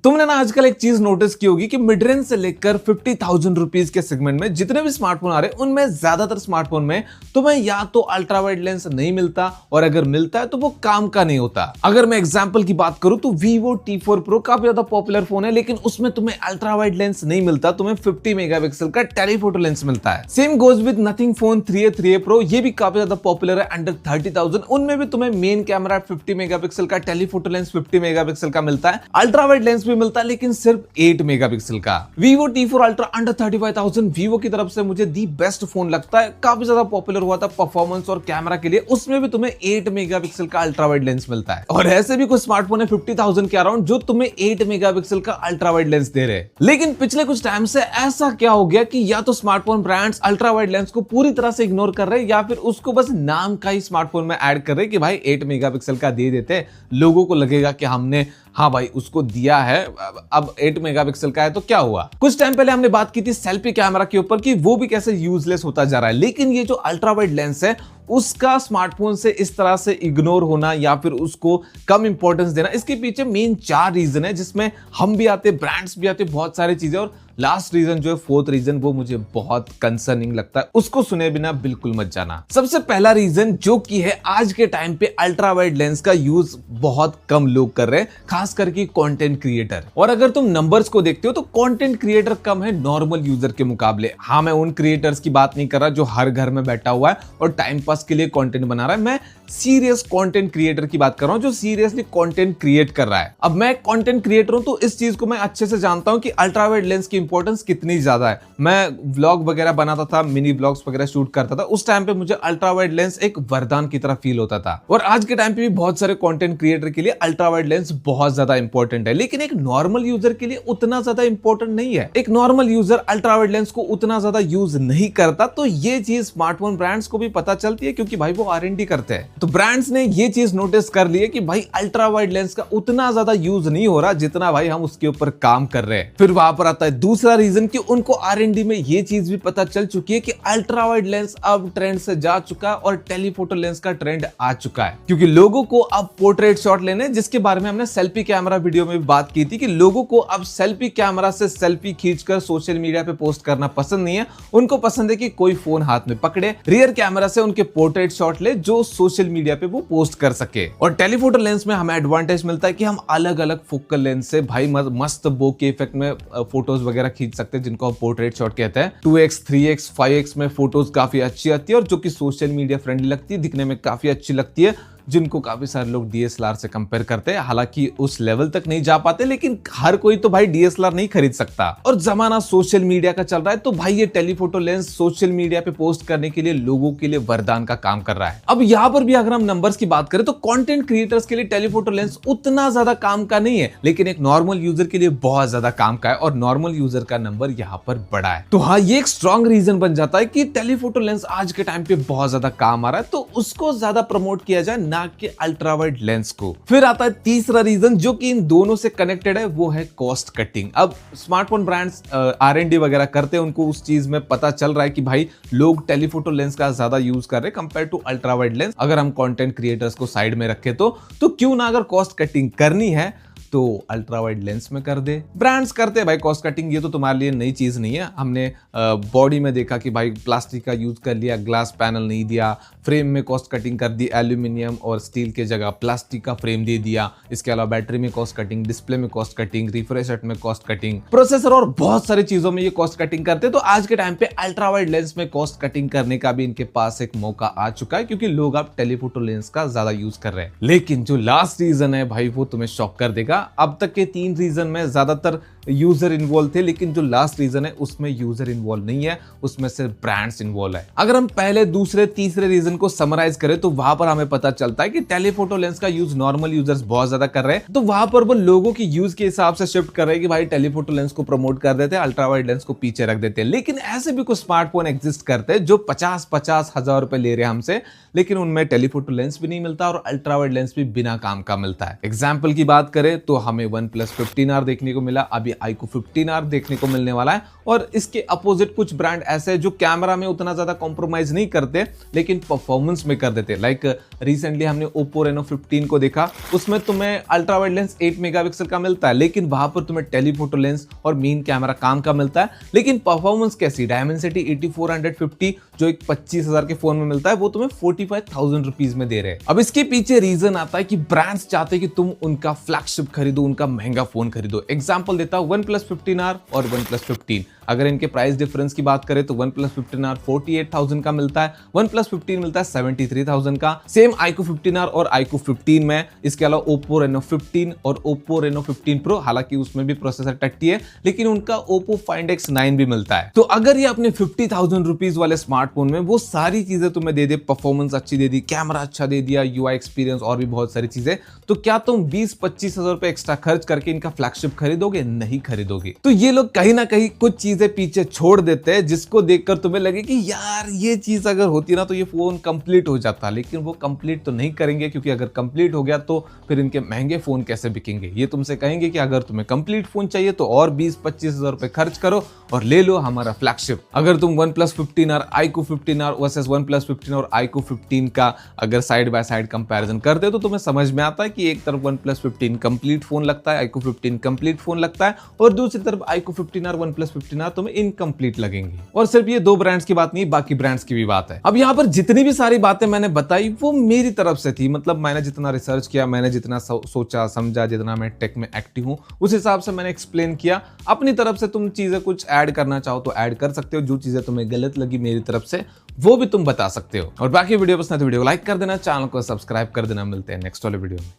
तुमने ना आजकल एक चीज नोटिस की होगी कि मिड रेंज से लेकर 50,000 रुपीज के सेगमेंट में जितने भी स्मार्टफोन आ रहे हैं उनमें ज्यादातर स्मार्टफोन में तुम्हें या तो अल्ट्रा वाइड लेंस नहीं मिलता और अगर मिलता है तो वो काम का नहीं होता। अगर मैं एग्जांपल की बात करूं तो Vivo T4 Pro काफी ज्यादा पॉपुलर फोन है, लेकिन उसमें तुम्हें अल्ट्रा वाइड लेंस नहीं मिलता, तुम्हें 50 मेगापिक्सल का टेलीफोटो लेंस मिलता है। Same goes with nothing phone 3A 3A Pro, ये भी काफी ज्यादा पॉपुलर है अंडर 30,000, उनमें भी तुम्हें मेन कैमरा 50 मेगापिक्सल का, टेलीफोटो लेंस 50 मेगापिक्सल का मिलता है, अल्ट्रा वाइड लेंस भी मिलता है लेकिन सिर्फ 8 मेगापिक्सल का। Vivo T4 Ultra under 35,000 Vivo की तरफ से मुझे दी बेस्ट फोन लगता है, काफी ज्यादा पॉपुलर हुआ था परफॉर्मेंस और कैमरा के लिए, उसमें भी तुम्हें 8 मेगापिक्सल का अल्ट्रा वाइड लेंस मिलता है। और ऐसे भी कुछ स्मार्टफोन है 50,000 के अराउंड जो तुम्हें 8 मेगापिक्सल का अल्ट्रा वाइड लेंस दे रहे हैं। लेकिन पिछले कुछ टाइम से ऐसा क्या हो गया कि या तो smartphone brands ultra wide lens को पूरी तरह से इग्नोर कर रहे हैं या फिर उसको बस नाम का ही स्मार्टफोन में ऐड कर रहे हैं कि भाई 8 मेगापिक्सल का दे देते, लोगों को लगेगा कि हमने हाँ भाई उसको दिया है, अब 8 मेगापिक्सल का है तो क्या हुआ। कुछ टाइम पहले हमने बात की थी सेल्फी कैमरा के ऊपर कि वो भी कैसे यूजलेस होता जा रहा है, लेकिन ये जो अल्ट्रा वाइड लेंस है उसका स्मार्टफोन से इस तरह से इग्नोर होना या फिर उसको कम इंपॉर्टेंस देना, इसके पीछे मेन 4 रीजन है जिसमें हम भी आते, ब्रांड्स भी आते, बहुत सारी चीजें। और लास्ट रीजन जो है, फोर्थ रीजन, वो मुझे बहुत कंसर्निंग लगता है, उसको सुने बिना बिल्कुल मत जाना। सबसे पहला रीजन जो कि है आज के टाइम पे अल्ट्रा वाइड लेंस का यूज बहुत कम लोग कर रहे हैं, खास करके कंटेंट क्रिएटर। और अगर तुम नंबर्स को देखते हो तो कंटेंट क्रिएटर कम है नॉर्मल यूजर के मुकाबले। हाँ, मैं उन क्रिएटर्स की बात नहीं कर रहा जो हर घर में बैठा हुआ है और टाइम पास के लिए कंटेंट बना रहा है, मैं सीरियस कंटेंट क्रिएटर की बात कर रहा हूं जो सीरियसली कंटेंट क्रिएट कर रहा है। अब मैं कंटेंट क्रिएटर हूं तो इस चीज को मैं अच्छे से जानता हूं कि अल्ट्रा वाइड लेंस की इंपॉर्टेंस कितनी ज्यादा है। मैं व्लॉग वगैरह बनाता था, मिनी व्लॉग्स वगैरह शूट करता था, उस टाइम पे मुझे अल्ट्रा वाइड लेंस एक वरदान की तरह फील होता था। और आज के टाइम पे भी बहुत सारे कंटेंट क्रिएटर के लिए अल्ट्रा वाइड लेंस बहुत ज्यादा इंपॉर्टेंट है, लेकिन एक नॉर्मल यूजर के लिए उतना ज्यादा इंपॉर्टेंट नहीं है। एक normal user ultra wide lens को उतना ज्यादा यूज नहीं करता, तो ये चीज स्मार्टफोन ब्रांड्स को भी पता चलती है क्योंकि भाई वो R&D करते हैं। तो ब्रांड्स ने ये चीज नोटिस कर ली है कि भाई अल्ट्रा वाइड लेंस का उतना ज्यादा यूज नहीं हो रहा जितना भाई हम उसके ऊपर काम कर रहे हैं। फिर वहां पर आता है दूसरा रीजन कि उनको R&D में ये चीज भी पता चल चुकी है कि अल्ट्रा वाइड लेंस अब ट्रेंड से जा चुका है और टेलीफोटो लेंस का ट्रेंड आ चुका है, क्योंकि लोगों को अब पोर्ट्रेट शॉट लेने, जिसके बारे में हमने सेल्फी कैमरा वीडियो में भी बात की थी कि लोगों को अब सेल्फी कैमरा से सेल्फी खींचकर सोशल मीडिया पे पोस्ट करना पसंद नहीं है। उनको पसंद है कि कोई फोन हाथ में पकड़े, रियर कैमरा से उनके पोर्ट्रेट शॉट ले जो सोशल मीडिया पे वो पोस्ट कर सके। और टेलीफोटो लेंस में हमें एडवांटेज मिलता है कि हम अलग अलग फोकल लेंस से भाई मस्त बोके इफेक्ट में फोटोज वगैरह खींच सकते हैं, जिनको हम पोर्ट्रेट शॉट कहते हैं। 2x 3x 5x में फोटोज काफी अच्छी आती है और जो कि सोशल मीडिया फ्रेंडली लगती है, दिखने में काफी अच्छी लगती है, जिनको काफी सारे लोग DSLR से कंपेयर करते हैं। हालांकि उस लेवल तक नहीं जा पाते, लेकिन हर कोई तो भाई DSLR नहीं खरीद सकता। और जमाना सोशल मीडिया का चल रहा है, तो भाई ये टेलीफोटो लेंस सोशल मीडिया पे पोस्ट करने के लिए लोगों के लिए वरदान का काम कर रहा है। अब यहाँ पर भी अगर हम नंबर्स की बात करें तो कंटेंट क्रिएटर्स के लिए टेलीफोटो लेंस उतना ज्यादा काम का नहीं है, लेकिन एक नॉर्मल यूजर के लिए बहुत ज्यादा काम का है और नॉर्मल यूजर का नंबर यहाँ पर बड़ा है। तो हाँ, ये एक स्ट्रॉन्ग रीजन बन जाता है कि टेलीफोटो लेंस आज के टाइम पे बहुत ज्यादा काम आ रहा है, तो उसको ज्यादा प्रमोट किया जाए, ना कि अल्ट्रा वाइड लेंस को। फिर आता है तीसरा रीजन जो कि इन दोनों से कनेक्टेड है, वो है कॉस्ट कटिंग। अब स्मार्टफोन ब्रांड्स R&D वगैरह करते हैं, उनको उस चीज में पता चल रहा है कि भाई लोग टेलीफोटो लेंस का ज्यादा यूज कर रहे हैं compare to ultra wide lens. अगर हम कंटेंट क्रिएटर्स को साइड में रखें तो क्यों ना, अगर कॉस्ट कटिंग करनी है तो अल्ट्रा वाइड लेंस में कर दे। ब्रांड्स करते हैं भाई कॉस्ट कटिंग, ये तो तुम्हारे लिए नई चीज नहीं है। हमने बॉडी में देखा कि भाई प्लास्टिक का यूज कर लिया, ग्लास पैनल नहीं दिया, फ्रेम में कॉस्ट कटिंग कर दी, एल्यूमिनियम और स्टील के जगह प्लास्टिक का फ्रेम दे दिया। इसके अलावा बैटरी में कॉस्ट कटिंग, डिस्प्ले में कॉस्ट कटिंग, रिफ्रेश रेट में कॉस्ट कटिंग, प्रोसेसर और बहुत सारी चीजों में ये कॉस्ट कटिंग करते हैं। तो आज के टाइम पे अल्ट्रा वाइड लेंस में कॉस्ट कटिंग करने का भी इनके पास एक मौका आ चुका है, क्योंकि लोग अब टेलीफोटो लेंस का ज्यादा यूज कर रहे हैं। लेकिन जो लास्ट रीजन है भाई, वो तुम्हें शॉक कर देगा। अब तक के 3 रीजन में ज्यादातर यूजर इन्वॉल्व थे, लेकिन जो लास्ट रीजन है उसमें यूजर इन्वॉल्व नहीं है, उसमें सिर्फ ब्रांड्स इन्वॉल्व है। अगर हम पहले, दूसरे, तीसरे रीजन को समराइज करें तो वहां पर हमें पता चलता है कि टेलीफोटो लेंस का यूज नॉर्मल यूजर्स बहुत ज्यादा कर रहे हैं, तो वहां पर वो लोगों की यूज के हिसाब से शिफ्ट कर रहे हैं कि भाई टेलीफोटो लेंस को प्रमोट कर देते हैं, अल्ट्रा वाइड लेंस को पीछे रख देते हैं। लेकिन ऐसे भी कुछ स्मार्टफोन एग्जिस्ट करते हैं जो 50-50 हजार रुपए ले रहे हैं हमसे, लेकिन उनमें टेलीफोटो लेंस भी नहीं मिलता और अल्ट्रा वाइड लेंस भी बिना काम का मिलता है। एग्जाम्पल की बात करें तो हमें OnePlus 15R देखने को मिला, अभी iQOO 15R देखने को मिलने वाला है। और इसके अपोजिट कुछ ब्रांड ऐसे जो कैमरा में उतना ज्यादा कॉम्प्रोमाइज नहीं करते, लेकिन परफॉर्मेंस में कर देते। लाइक रिसेंटली हमने Oppo Reno 15 को देखा, उसमें तुम्हें अल्ट्रा वाइड लेंस 8 मेगापिक्सल का मिलता है, लेकिन वहां पर तुम्हें टेलीफोटो लेंस और मेन कैमरा काम का मिलता है। लेकिन परफॉर्मेंस कैसी, Dimensity 8450 जो एक 25,000 के फोन में मिलता है, वो तुम्हें 45,000 रुपीज में दे रहे हैं। अब इसके पीछे रीजन आता है कि ब्रांड्स चाहते हैं कि तुम उनका फ्लैगशिप खरीदो, उनका महंगा फोन खरीदो। एग्जांपल देता हूं OnePlus 15R और OnePlus 15। अगर इनके प्राइस डिफरेंस की बात करें तो OnePlus 15R 48,000 का मिलता है, OnePlus 15 मिलता है 73,000 का। सेम iQOO 15R और iQOO 15 में। इसके अलावा Oppo Reno 15 और Oppo Reno 15 Pro, हालांकि उसमें भी प्रोसेसर टट्टी है, लेकिन उनका Oppo Find X9 भी मिलता है। तो अगर ये अपने 50,000 रुपीज वाले स्मार्टफोन में वो सारी चीजें तुम्हें दे दे, परफॉर्मेंस अच्छी दे दी, कैमरा अच्छा दे दिया, UI एक्सपीरियंस और भी बहुत सारी चीजें, तो क्या तुम 20-25 हजार रुपए एक्स्ट्रा खर्च करके इनका फ्लैगशिप खरीदोगे? नहीं खरीदोगे। तो ये लोग कहीं ना कहीं कुछ चीजें पीछे छोड़ देते हैं जिसको देखकर तुम्हें लगे कि यार ये चीज अगर होती ना तो ये फोन कंप्लीट हो जाता, लेकिन वो कंप्लीट तो नहीं करेंगे, क्योंकि अगर कंप्लीट हो गया तो फिर इनके महंगे फोन कैसे बिकेंगे। ये तुमसे कहेंगे कि अगर तुम्हें कंप्लीट फोन चाहिए तो और 20-25 हजार रुपए खर्च करो और ले लो हमारा फ्लैगशिप। अगर तुम OnePlus 15R, iQOO 15R versus OnePlus 15 और iQOO 15 का अगर साइड बाय साइड कंपैरिजन करते हो तो तुम्हें समझ में आता है कि एक तरफ OnePlus 15 कंप्लीट फोन लगता है, iQOO 15 कंप्लीट फोन लगता है, और दूसरी तरफ iQOO 15R, OnePlus 15R तुम्हें इनकम्प्लीट लगेंगी। और सिर्फ ये दो ब्रांड्स की बात नहीं, बाकी ब्रांड्स की भी बात है। अब यहाँ पर जितनी भी सारी बातें मैंने बताई वो मेरी तरफ से थी, मतलब मैंने जितना रिसर्च किया, मैंने जितना सोचा समझा, जितना मैं टेक में एक्टिव हूँ उस हिसाब से मैंने एक्सप्लेन किया। अपनी तरफ से तुम चीजें कुछ ऐड करना चाहो तो ऐड कर सकते हो, जो चीजें तुम्हें गलत लगी मेरी तरफ से वो भी तुम बता सकते हो। और बाकी वीडियो पसंद है तो वीडियो को लाइक कर देना, चैनल को सब्सक्राइब कर देना। मिलते हैं नेक्स्ट वाले वीडियो में।